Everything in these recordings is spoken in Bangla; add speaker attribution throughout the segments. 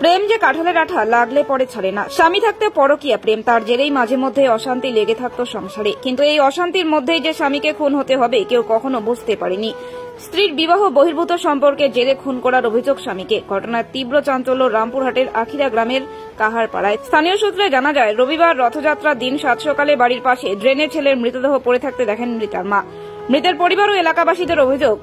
Speaker 1: প্রেম যে কাঁঠালের আঠা লাগলে পরে ছাড়ে না। স্বামী থাকতে পরকীয়া প্রেম, তার জেরেই মাঝে মধ্যে অশান্তি লেগে থাকতো সংসারে। কিন্তু এই অশান্তির মধ্যেই যে স্বামীকে খুন হতে হবে কেউ কখনো বুঝতে পারেনি। স্ত্রীর বিবাহ বহির্ভূত সম্পর্কে জেরে খুন করার অভিযোগ স্বামীকে। ঘটনার তীব্র চাঞ্চল্য রামপুরহাটের আখিরা গ্রামের কাহারপাড়ায়। স্থানীয় সূত্রে জানা যায়, রবিবার রথযাত্রার দিন সাত সকালে বাড়ির পাশে ড্রেনে ছেলের মৃতদেহ পড়ে থাকতে দেখেন মৃতার মা। মৃতের পরিবার ও এলাকাবাসীদের অভিযোগ,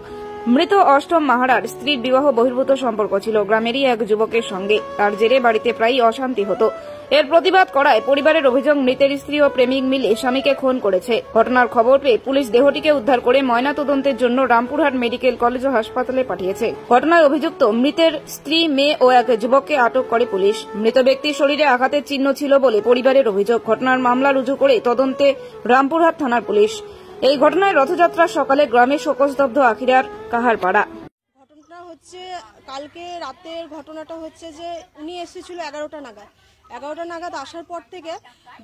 Speaker 1: মৃত অষ্টম মাহারার স্ত্রীর বিবাহ বহির্ভূত সম্পর্ক ছিল গ্রামেরই এক যুবকের সঙ্গে। তার জেরে বাড়িতে প্রায়ই অশান্তি হতো। এর প্রতিবাদ করায় পরিবারের অভিযোগ, মৃতের স্ত্রী ও প্রেমিক মিলে স্বামীকে খুন করেছে। ঘটনার খবর পেয়ে পুলিশ দেহটিকে উদ্ধার করে ময়নাতদন্তের জন্য রামপুরহাট মেডিকেল কলেজ ও হাসপাতালে পাঠিয়েছে। ঘটনায় অভিযুক্ত মৃতের স্ত্রী, মেয়ে ও এক যুবককে আটক করে পুলিশ। মৃত ব্যক্তির শরীরে আঘাতের চিহ্ন ছিল বলে পরিবারের অভিযোগ। ঘটনার মামলা রুজু করে তদন্তে রামপুরহাট থানার পুলিশ। এই ঘটনায় রথযাত্রার সকালে গ্রামে শোকস্তব্ধ আখিরার কাহারপাড়া।
Speaker 2: ঘটনাটা হচ্ছে কালকে রাতের ঘটনাটা হচ্ছে যে উনি এসেছিল 11টা নাগাদ আসার পর থেকে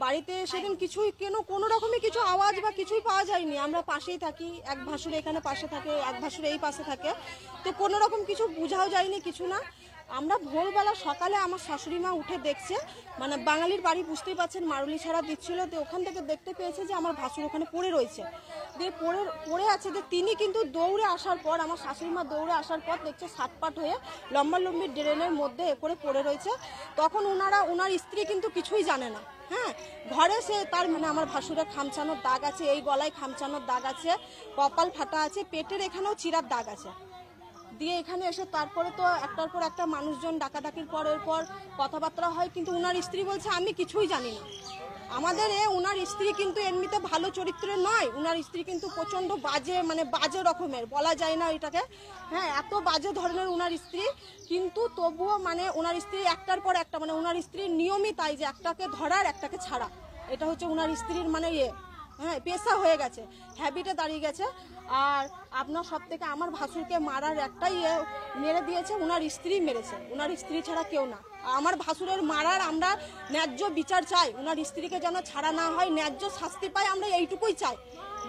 Speaker 2: বাড়িতে সেদিন কিছুই কোনো রকমই কিছু আওয়াজ বা কিছুই পাওয়া যায়নি। আমরা পাশেই থাকি, এক ভাসুর এখানে পাশে থাকে, এক ভাসুর এই পাশে থাকে, তো কোনো রকম কিছু বোঝাও যায়নি, কিছু না। আমরা ভোরবেলা সকালে আমার শাশুড়ি মা উঠে দেখছে, মানে বাঙালির বাড়ি বুঝতেই পারছেন, মারুলি ছাড়া দিচ্ছিল, তো ওখান থেকে দেখতে পেয়েছে যে আমার ভাসুর ওখানে পড়ে রয়েছে। দিয়ে পড়ে আছে, যে তিনি কিন্তু দৌড়ে আসার পর, আমার শাশুড়ি মা দৌড়ে আসার পর দেখছে সাতপাট হয়ে লম্বালম্বি ড্রেনের মধ্যে করে পড়ে রয়েছে। তখন ওনার স্ত্রী কিন্তু কিছুই জানে না। হ্যাঁ, ঘরে সে তার মানে আমার ভাসুরের খামচানোর দাগ আছে, এই গলায় খামচানোর দাগ আছে, কপাল ফাটা আছে, পেটের এখানেও চিরার দাগ আছে। দিয়ে এখানে এসে তারপরে তো একটার পর একটা মানুষজন ডাকাডাকির পর এরপর কথাবার্তা হয়, কিন্তু উনার স্ত্রী বলছে আমি কিছুই জানি না। আমাদের উনার স্ত্রী কিন্তু এমনিতে ভালো চরিত্রের নয়, উনার স্ত্রী কিন্তু প্রচন্ড বাজে, মানে বাজে রকমের, বলা যায় না এটাকে। হ্যাঁ, এত বাজে ধরনের উনার স্ত্রী, কিন্তু তবুও মানে উনার স্ত্রী একটার পর একটা, মানে উনার স্ত্রীর নিয়মই তাই যে একটাকে ধরার একটাকে ছাড়া, এটা হচ্ছে উনার স্ত্রীর মানে হ্যাঁ পেশা হয়ে গেছে, হ্যাবিটে দাঁড়িয়ে গেছে। আর আপনার সব থেকে আমার ভাসুরকে মারার একটাই মেরে দিয়েছে, উনার স্ত্রী মেরেছে, উনার স্ত্রী ছাড়া কেউ না। আমার ভাসুরের মারার আমরা ন্যায্য বিচার চাই, উনার স্ত্রীকে যেন ছাড়া না হয়, ন্যায্য শাস্তি পাই, আমরা এইটুকুই চাই,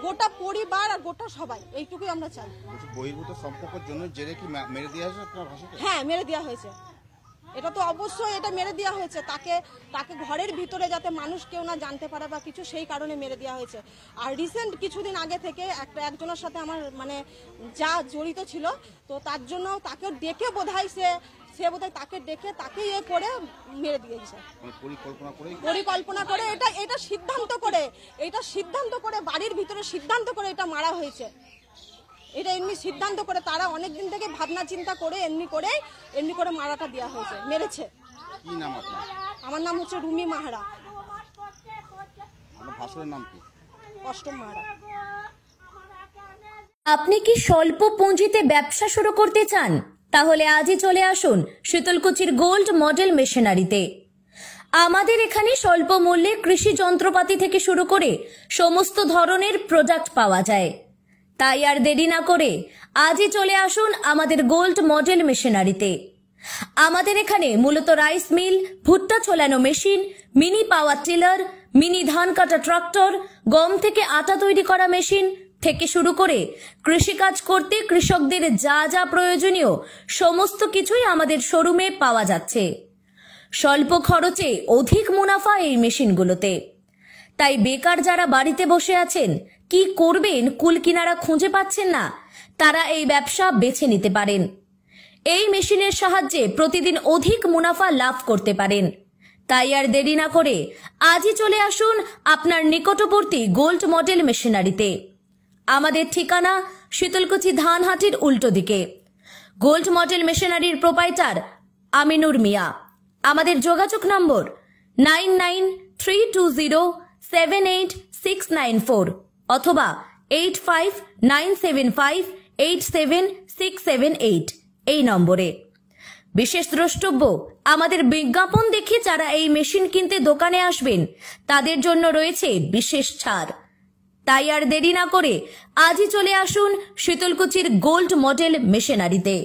Speaker 2: গোটা পরিবার আর গোটা সবাই এইটুকুই আমরা চাই।
Speaker 3: বহির্ভূত সম্পর্কের জন্য জেরে কি মেরে দেওয়া হয়েছে আপনার ভাসুরকে? হ্যাঁ,
Speaker 2: মেরে দেওয়া হয়েছে, এটা তো অবশ্যই এটা মেরে দেওয়া হয়েছে। তাকে ঘরের ভিতরে যাতে মানুষ কেউ না জানতে পারে বা কিছু, সেই কারণে মেরে দেওয়া হয়েছে। আর রিসেন্ট কিছুদিন আগে থেকে একজনের সাথে আমার মানে যা জড়িত ছিল, তো তার জন্য তাকে ডেকে বোধহয় সে বোধহয় তাকে ডেকে তাকে করে মেরে দিয়েছে, পরিকল্পনা করে এটা সিদ্ধান্ত করে বাড়ির ভিতরে সিদ্ধান্ত করে এটা মারা হয়েছে। এটা এমনি সিদ্ধান্ত করে তারা অনেকদিন থেকে ভাবনা চিন্তা করে এমনি করে মারাটা দেওয়া হয়েছে, মেরেছে।
Speaker 3: কি নাম আপনার?
Speaker 2: আমার নাম হচ্ছে রুমি মাহারা।
Speaker 3: আপনার ভাসুরের নাম কি?
Speaker 2: অষ্টম মাহারা।
Speaker 4: আপনি কি স্বল্প পুঁজিতে ব্যবসা শুরু করতে চান? তাহলে আজই চলে আসুন শীতলকুচির গোল্ড মডেল মেশিনারিতে। আমাদের এখানে স্বল্প মূল্যে কৃষি যন্ত্রপাতি থেকে শুরু করে সমস্ত ধরনের প্রোডাক্ট পাওয়া যায়। তাই আর দেরি না করে আজই চলে আসুন আমাদের গোল্ড মডেল মেশিনারিতে। আমাদের এখানে মূলত রাইস মিল, ভুট্টা ছোলানো machine, mini power tiller, mini ধান কাটা ট্রাক্টর, গম থেকে আটা তৈরি করা মেশিন থেকে শুরু করে কৃষিকাজ করতে কৃষকদের যা যা প্রয়োজনীয় সমস্ত কিছুই আমাদের শোরুমে পাওয়া যাচ্ছে। স্বল্প খরচে অধিক মুনাফা এই মেশিনগুলোতে। তাই বেকার যারা বাড়িতে বসে আছেন, কি করবেন কুল কিনারা খুঁজে পাচ্ছেন না, তারা এই ব্যবসা বেছে নিতে পারেন। এই মেশিনের সাহায্যে প্রতিদিন অধিক মুনাফা লাভ করতে পারেন। তাই আর দেরি না করে আজই চলে আসুন আপনার নিকটবর্তী গোল্ড মডেল মেশিনারিতে। আমাদের ঠিকানা শীতলকুচি ধানহাটির উল্টো দিকে। গোল্ড মডেল মেশিনারির প্রোপাইটার আমিনুর মিয়া। আমাদের যোগাযোগ নম্বর 9932078694 অথবা 8597587678 এই নম্বরে। বিশেষ দ্রষ্টব্য, আমাদের বিজ্ঞাপন দেখে যারা এই মেশিন কিনতে দোকানে আসবেন তাদের জন্য রয়েছে বিশেষ ছাড়। তাই আর দেরি না করে আজই চলে আসুন শীতলকুচির গোল্ড মডেল মেশিনারিতে।